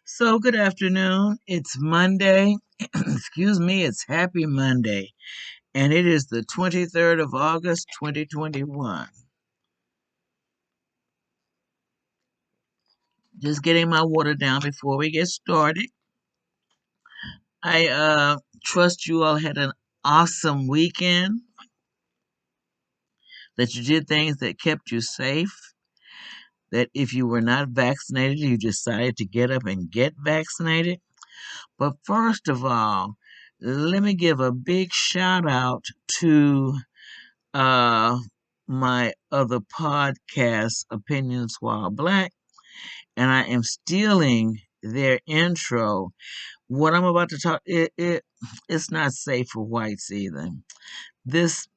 So, good afternoon. It's Monday. Excuse me, it's Happy Monday. And it is the 23rd of August, 2021. Just getting my water down before we get started. I trust you all had an awesome weekend, that you did things that kept you safe, that if you were not vaccinated, you decided to get up and get vaccinated. But first of all, let me give a big shout out to uh my other podcast, Opinions While Black, and I am stealing their intro. What I'm about to talk, it's not safe for whites either. This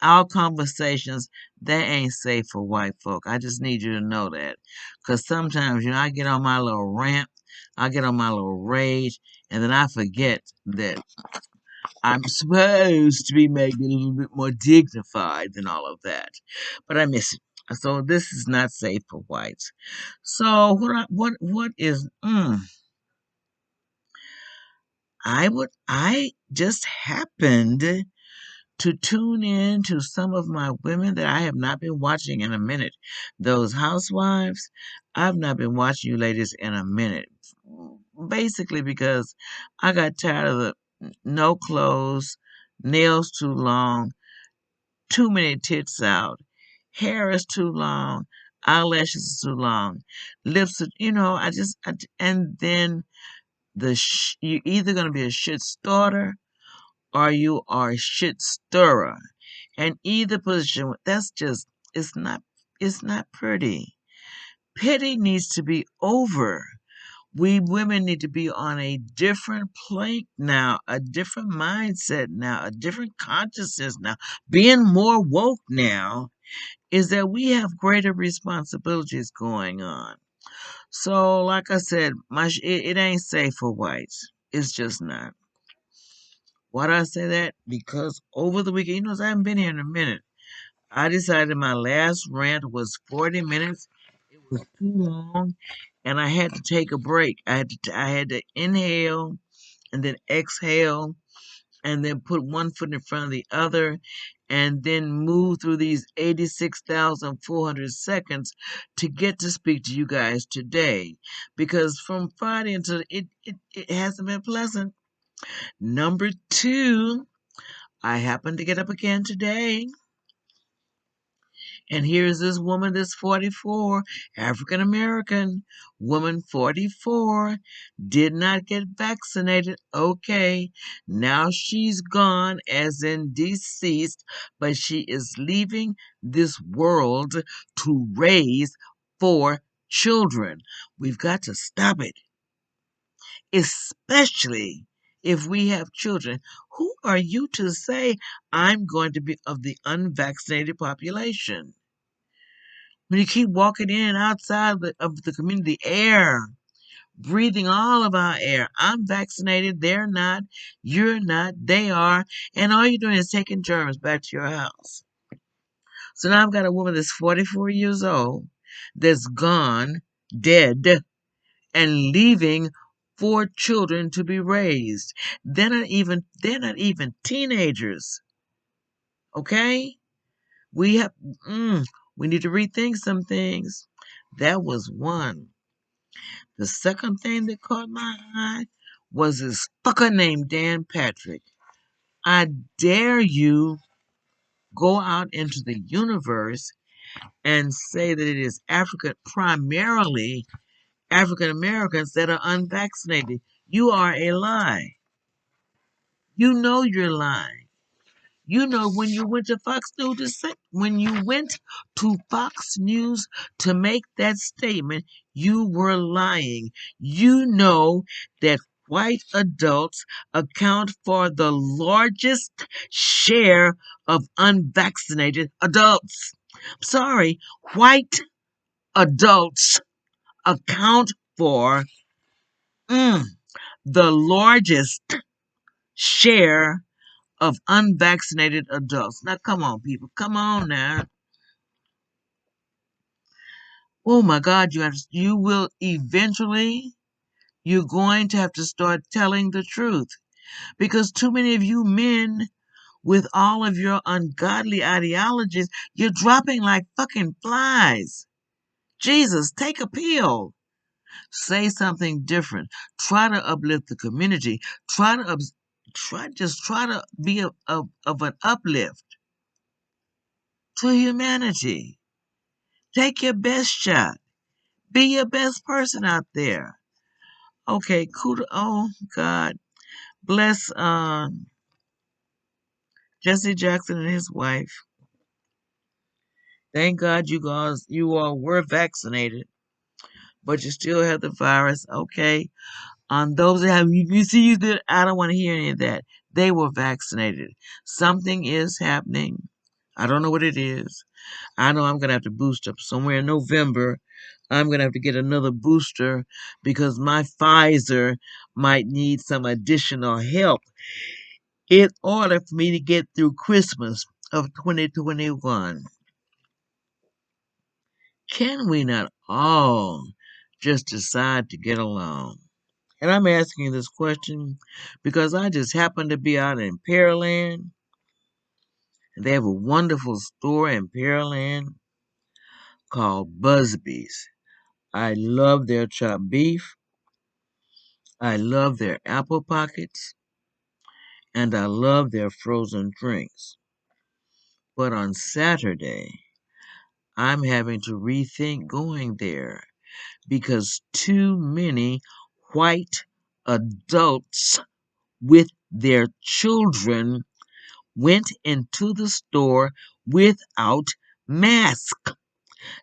Our conversations, they ain't safe for white folk. I just need you to know that, because sometimes I get on my little rant, I get on my little rage, and then I forget that I'm supposed to be maybe a little bit more dignified than all of that, but I miss it. So this is not safe for whites. So what is? I just happened to tune in to some of my women that I have not been watching in a minute. Those housewives, I've not been watching you ladies in a minute. Basically because I got tired of the no clothes, nails too long, too many tits out, hair is too long, eyelashes is too long, lips, and then you're either going to be a shit starter or you are a shit stirrer. And either position, it's not, it's not pretty. Pity needs to be over. We women need to be on a different plank now, a different mindset now, a different consciousness now. Being more woke now is that we have greater responsibilities going on. So, like I said, it ain't safe for whites. It's just not. Why do I say that? Because over the weekend, I haven't been here in a minute. I decided my last rant was 40 minutes. It was too long, and I had to take a break. I had to inhale and then exhale and then put one foot in front of the other and then move through these 86,400 seconds to get to speak to you guys today. Because from Friday until it hasn't been pleasant. Number two, I happened to get up again today. And here's this woman that's 44, African American, woman 44, did not get vaccinated. Okay, now she's gone, as in deceased, but she is leaving this world to raise 4 children. We've got to stop it, especially if we have children. Who are you to say I'm going to be of the unvaccinated population? When you keep walking in and outside of the community air, breathing all of our air. I'm vaccinated, they're not, you're not, they are, and all you're doing is taking germs back to your house. So now I've got a woman that's 44 years old that's gone, dead, and leaving 4 children to be raised. They're not even teenagers. Okay? We have we need to rethink some things. That was one. The second thing that caught my eye was this fucker named Dan Patrick. I dare you go out into the universe and say that it is primarily African Americans that are unvaccinated. You are a lie. You know you're lying. You know when you went to Fox News to make that statement, you were lying. You know that white adults account for the largest share of unvaccinated adults. Sorry, white adults account for the largest share of unvaccinated adults. Now, come on, people. Come on now. Oh my God, you will eventually You're going to have to start telling the truth because too many of you men, with all of your ungodly ideologies, you're dropping like fucking flies. Jesus, take a pill. Say something different. Try to uplift the community. Try to be of an uplift to humanity. Take your best shot. Be your best person out there. Okay, kudos. Oh God, bless Jesse Jackson and his wife. Thank God you all were vaccinated, but you still have the virus. Okay, on those that have you see you did. I don't want to hear any of that. They were vaccinated. Something is happening. I don't know what it is. I know I'm gonna have to boost up somewhere in November. I'm gonna have to get another booster because my Pfizer might need some additional help in order for me to get through Christmas of 2021. Can we not all just decide to get along? And I'm asking this question because I just happened to be out in Pearland. They have a wonderful store in Pearland called Busby's. I love their chopped beef. I love their apple pockets. And I love their frozen drinks. But on Saturday, I'm having to rethink going there because too many white adults with their children went into the store without masks.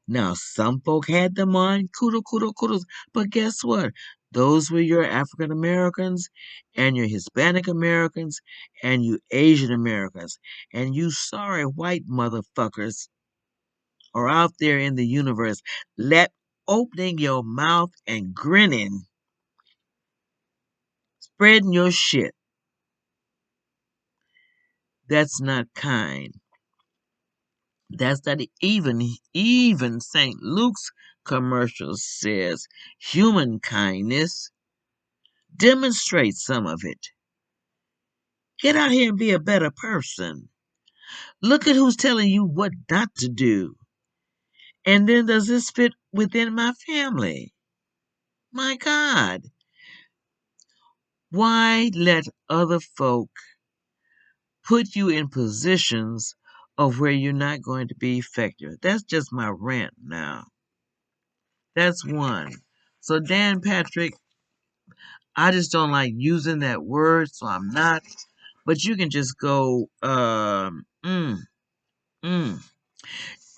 Now, some folk had them on, kudos. But guess what? Those were your African Americans and your Hispanic Americans and you Asian Americans. And you sorry white motherfuckers are out there in the universe. Let opening your mouth and grinning, spreading your shit. That's not kind. That's not even St. Luke's commercial says human kindness. Demonstrate some of it. Get out here and be a better person. Look at who's telling you what not to do. And then does this fit within my family? My God. Why let other folk put you in positions of where you're not going to be effective? That's just my rant now. That's one. So Dan Patrick, I just don't like using that word, so I'm not. But you can just go, mm.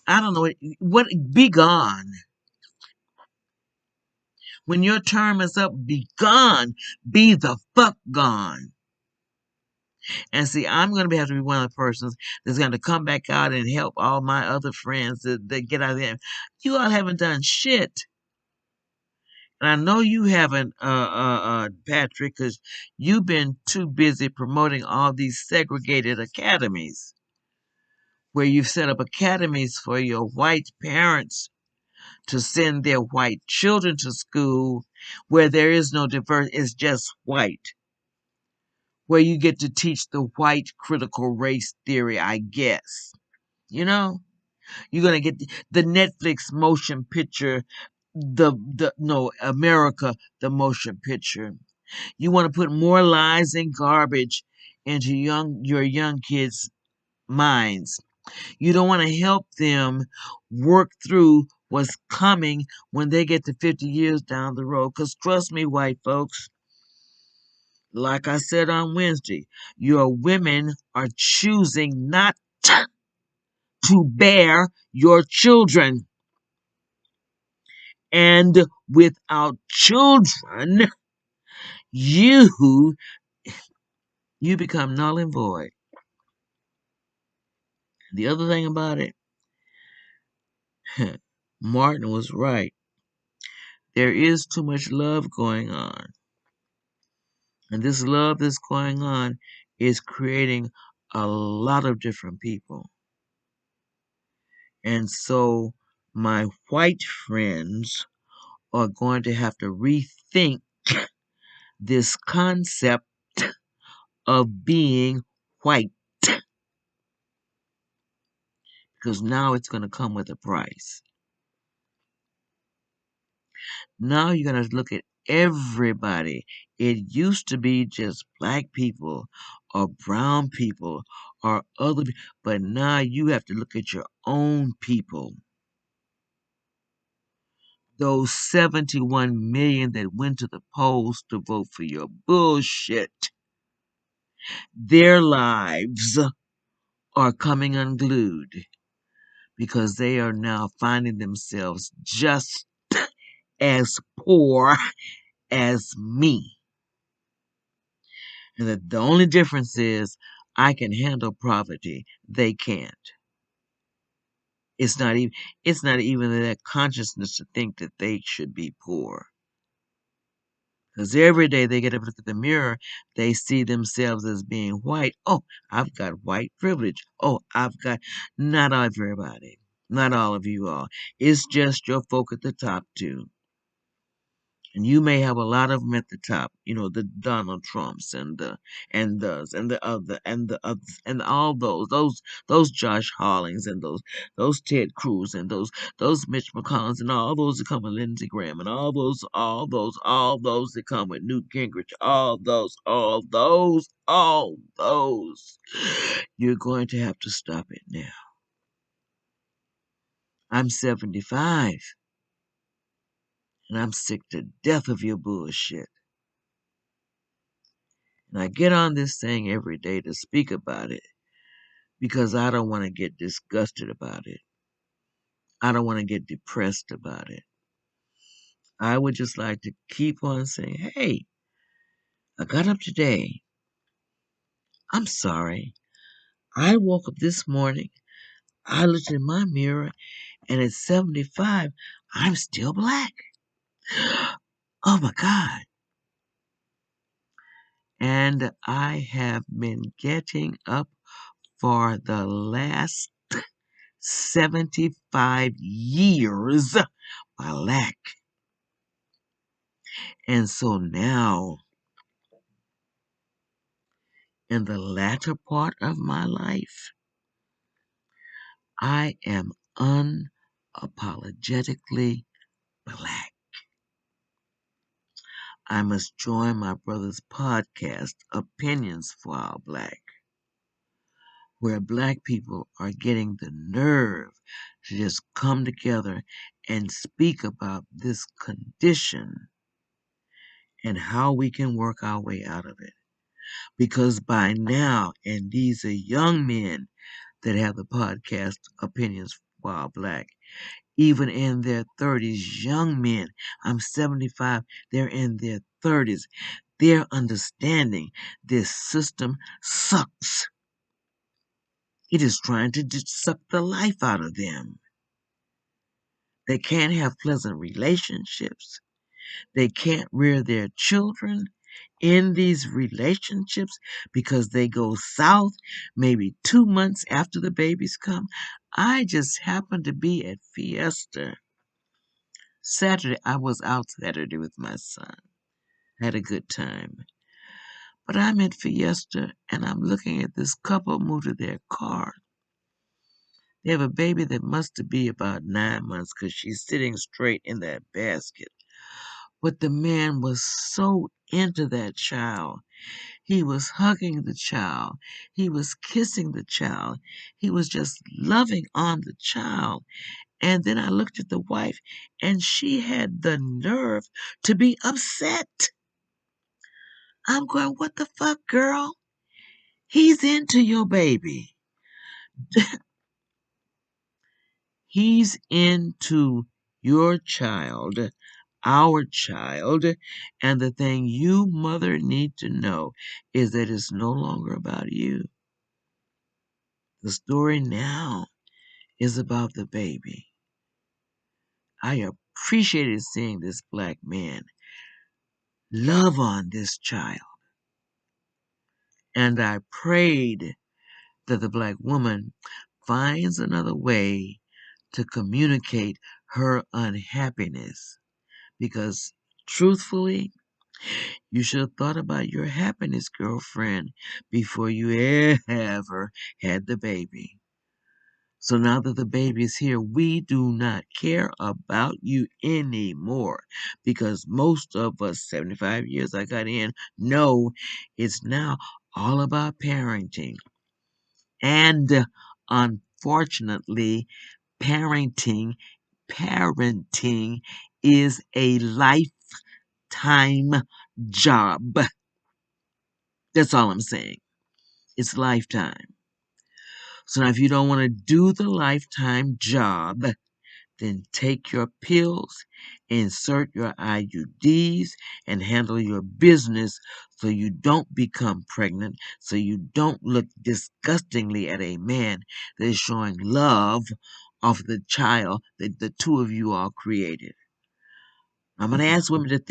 I don't know what be gone. When your term is up, be gone. Be the fuck gone. And see, I'm going to have to be one of the persons that's going to come back out and help all my other friends that get out of there. You all haven't done shit. And I know you haven't, Patrick, because you've been too busy promoting all these segregated academies where you've set up academies for your white parents to send their white children to school where there is no diversity, it's just white. Where you get to teach the white critical race theory, I guess. You know? You're gonna get the Netflix motion picture, the no, America, the motion picture. You want to put more lies and garbage into your young kids' minds. You don't want to help them work through what's coming when they get to 50 years down the road. Because trust me, white folks, like I said on Wednesday, your women are choosing not to bear your children. And without children, you you become null and void. The other thing about it, Martin was right. There is too much love going on. And this love that's going on is creating a lot of different people. And so my white friends are going to have to rethink this concept of being white, because now it's going to come with a price. Now you're going to look at everybody. It used to be just black people or brown people or other people, but now you have to look at your own people. Those 71 million that went to the polls to vote for your bullshit, their lives are coming unglued because they are now finding themselves just as poor as me. And that the only difference is I can handle poverty. They can't. It's not even their consciousness to think that they should be poor. Because every day they get up and look at the mirror, they see themselves as being white. Oh, I've got white privilege. Oh, I've got not everybody. Not all of you all. It's just your folk at the top too. And you may have a lot of them at the top, the Donald Trumps and all those Josh Harlings and those Ted Cruz and those Mitch McConnells and all those that come with Lindsey Graham and all those that come with Newt Gingrich, all those. You're going to have to stop it now. I'm 75 and I'm sick to death of your bullshit. And I get on this thing every day to speak about it because I don't want to get disgusted about it. I don't want to get depressed about it. I would just like to keep on saying, hey, I got up today. I'm sorry. I woke up this morning. I looked in my mirror, and at 75, I'm still black. Oh my God. And I have been getting up for the last 75 years black. And so now, in the latter part of my life, I am unapologetically black. I must join my brother's podcast, Opinions for Our Black, where black people are getting the nerve to just come together and speak about this condition and how we can work our way out of it. Because by now, and these are young men that have the podcast Opinions While Black, even in their 30s, young men, I'm 75, they're in their 30s, they're understanding this system sucks. It is trying to suck the life out of them. They can't have pleasant relationships. They can't rear their children in these relationships because they go south maybe 2 months after the babies come. I just happened to be at Fiesta Saturday. I was out Saturday with my son. Had a good time. But I'm at Fiesta and I'm looking at this couple move to their car. They have a baby that must be about 9 months because she's sitting straight in that basket. But the man was so into that child. He was hugging the child. He was kissing the child. He was just loving on the child. And then I looked at the wife, and she had the nerve to be upset. I'm going, what the fuck, girl? He's into your baby. He's into your child, our child. And the thing you, mother, need to know is that it's no longer about you. The story now is about the baby. I appreciated seeing this black man love on this child. And I prayed that the black woman finds another way to communicate her unhappiness. Because truthfully, You should have thought about your happiness, girlfriend, before you ever had the baby. So now that the baby is here, we do not care about you anymore because most of us, 75 years I got in, know it's now all about parenting. And unfortunately, parenting, parenting is a lifetime job. That's all I'm saying. It's lifetime. So now if you don't want to do the lifetime job, then take your pills, insert your IUDs, and handle your business so you don't become pregnant, so you don't look disgustingly at a man that is showing love of the child that the two of you all created. I'm going to ask women to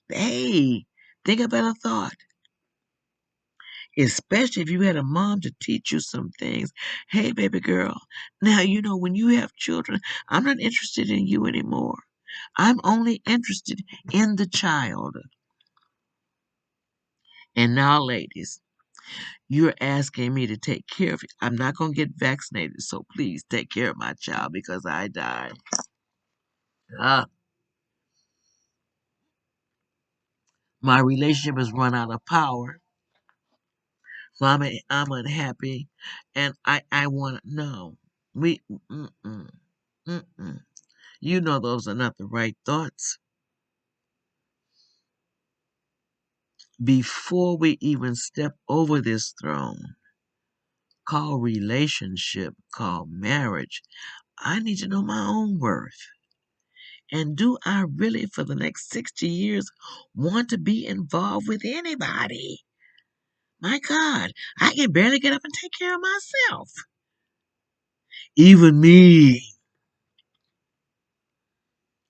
hey, think about a thought. Especially if you had a mom to teach you some things. Hey, baby girl, now you know when you have children, I'm not interested in you anymore. I'm only interested in the child. And now, ladies, you're asking me to take care of it. I'm not going to get vaccinated, so please take care of my child because I died. Ah, my relationship has run out of power, so I'm unhappy, and I want to know. We, mm-mm, mm-mm. You know those are not the right thoughts. Before we even step over this throne, called relationship, called marriage, I need to know my own worth. And do I really, for the next 60 years, want to be involved with anybody? My God, I can barely get up and take care of myself. Even me,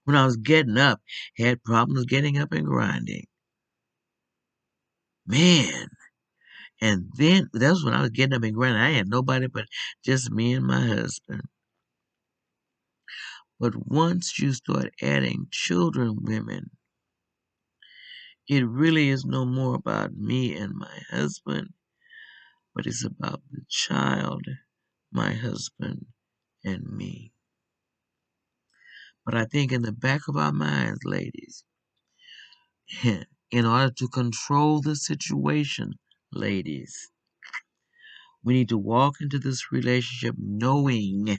when I was getting up, had problems getting up and grinding. Man, and then that's when I was getting up and grinding. I had nobody but just me and my husband. But once you start adding children, women, it really is no more about me and my husband, but it's about the child, my husband, and me. But I think in the back of our minds, ladies, in order to control the situation, ladies, we need to walk into this relationship knowing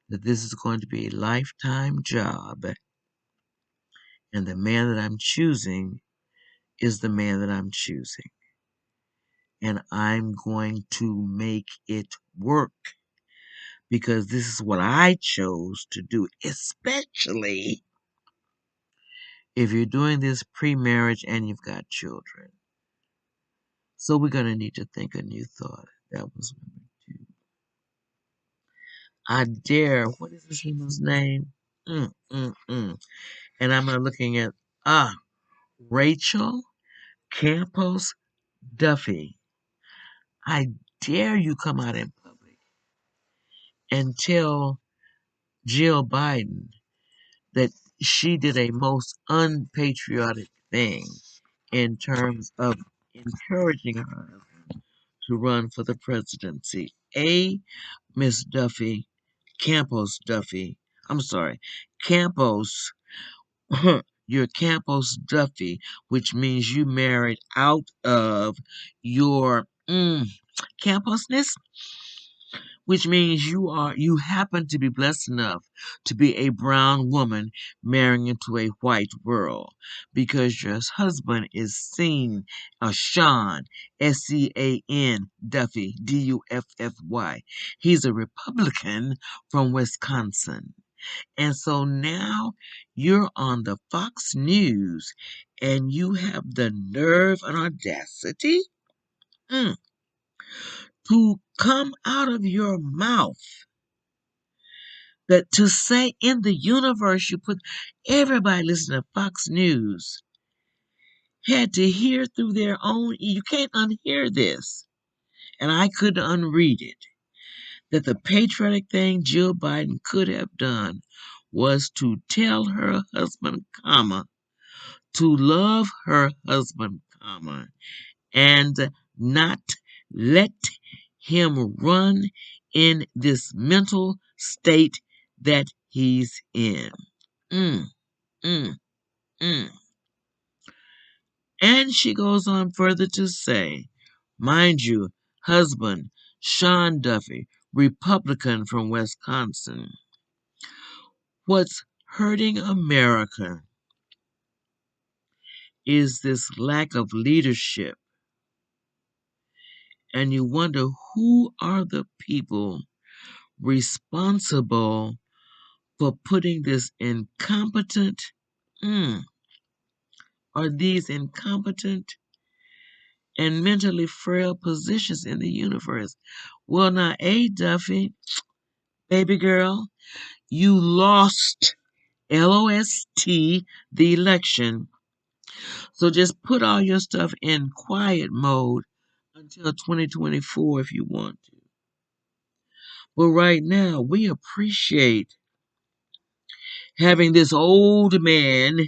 that this is going to be a lifetime job, and the man that I'm choosing is the man that I'm choosing. And I'm going to make it work because this is what I chose to do, especially if you're doing this pre-marriage and you've got children. So we're going to need to think a new thought. That was number two. I dare, what is this woman's name? And I'm looking at, Rachel Campos Duffy. I dare you come out in public and tell Jill Biden that she did a most unpatriotic thing in terms of encouraging her to run for the presidency. Miss Duffy, Campos Duffy, I'm sorry, Campos, you're Campos Duffy, which means you married out of your camposness, which means you happen to be blessed enough to be a brown woman marrying into a white world because your husband is seen Sean Sean Duffy Duffy. He's a Republican from Wisconsin. And so now you're on the Fox News and you have the nerve and audacity mm, to come out of your mouth that to say in the universe you put everybody listening to Fox News had to hear through their own you can't unhear this. And I couldn't unread it. That the patriotic thing Jill Biden could have done was to tell her husband, to love her husband, comma, and not let him run in this mental state that he's in. Mm, mm, mm. And she goes on further to say, mind you, husband, Sean Duffy, Republican from Wisconsin. What's hurting America is this lack of leadership. And you wonder, who are the people responsible for putting this incompetent, mm, are these incompetent and mentally frail positions in the universe? Well, now, A. Duffy, baby girl, you lost, LOST, the election. So just put all your stuff in quiet mode until 2024 if you want to. But right now, we appreciate having this old man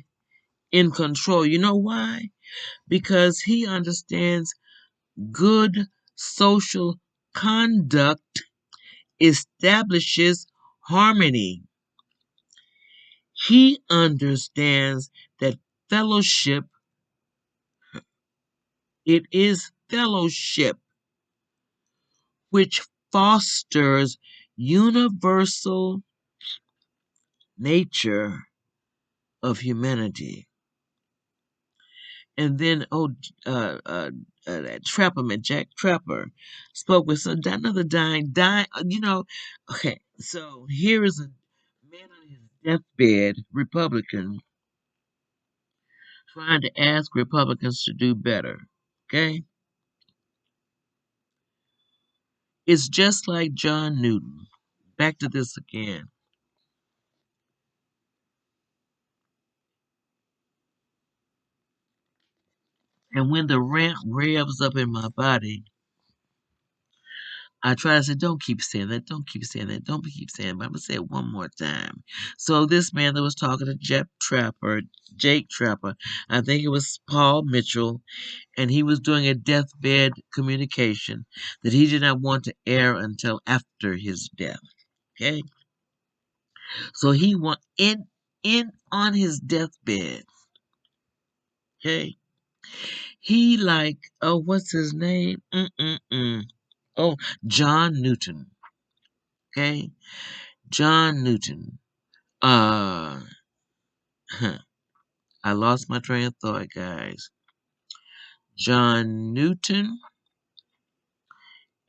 in control. You know why? Because he understands good social conduct establishes harmony. He understands that fellowship, it is fellowship which fosters universal nature of humanity. And then, that Trapperman, Jack Trapper, spoke with another dying. Okay, so here is a man on his deathbed, Republican, trying to ask Republicans to do better. Okay? It's just like John Newton. Back to this again. And when the rant revs up in my body, I try to say, don't keep saying that, don't keep saying that, don't keep saying it, but I'm going to say it one more time. So this man that was talking to Jake Trapper, I think it was Paul Mitchell, and he was doing a deathbed communication that he did not want to air until after his death. Okay? So he went in on his deathbed. Okay? He like, oh, what's his name? Oh, John Newton. Okay? John Newton. Uh, I lost my train of thought, guys. John Newton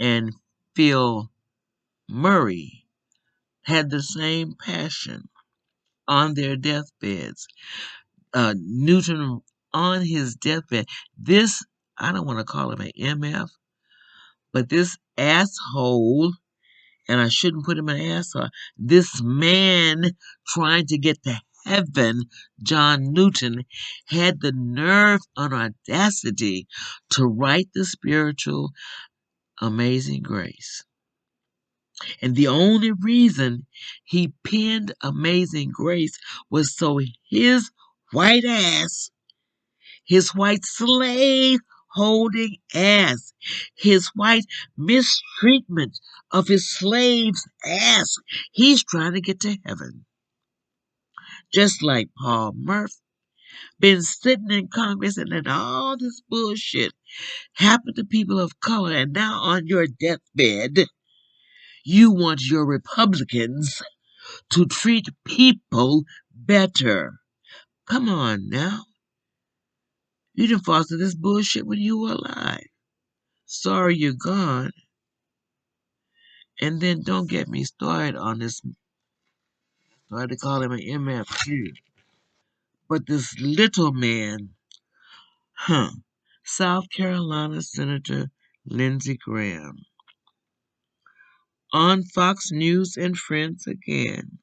and Phil Murray had the same passion on their deathbeds. Newton on his deathbed. This, I don't want to call him an MF, but this asshole, and I shouldn't put him in an asshole, this man trying to get to heaven, John Newton, had the nerve and audacity to write the spiritual Amazing Grace. And the only reason he penned Amazing Grace was so his white ass, his white slave holding ass, his white mistreatment of his slave's ass, he's trying to get to heaven. Just like Paul Murphy been sitting in Congress and let all this bullshit happen to people of color, and now on your deathbed, you want your Republicans to treat people better. Come on now. You didn't foster this bullshit when you were alive. Sorry you're gone. And then don't get me started on this. I had to call him an MFQ. But this little man, huh? South Carolina Senator Lindsey Graham on Fox News and Friends again,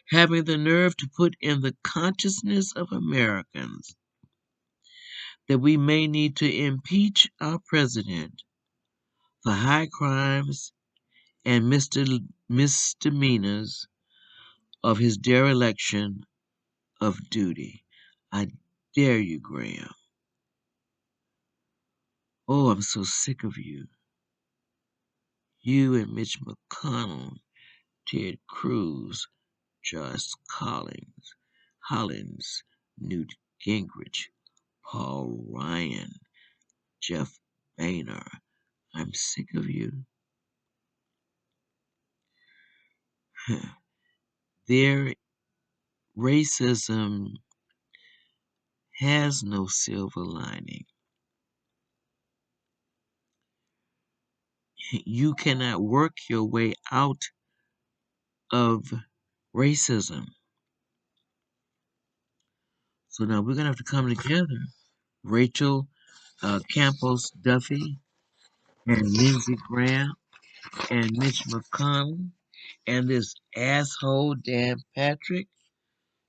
having the nerve to put in the consciousness of Americans that we may need to impeach our president for high crimes and misdemeanors of his dereliction of duty. I dare you, Graham. Oh, I'm so sick of you. You and Mitch McConnell, Ted Cruz, Josh Hollins, Newt Gingrich, Paul Ryan, Jeff Boehner. I'm sick of you. Their racism has no silver lining. You cannot work your way out of racism. So now we're going to have to come together. Rachel Campos Duffy and Lindsey Graham and Mitch McConnell and this asshole Dan Patrick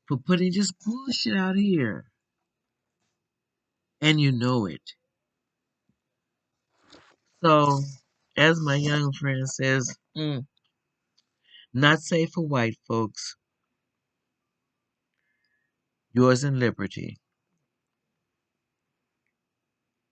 for putting this bullshit out here. And you know it. So, as my young friend says, not safe for white folks. Yours in liberty.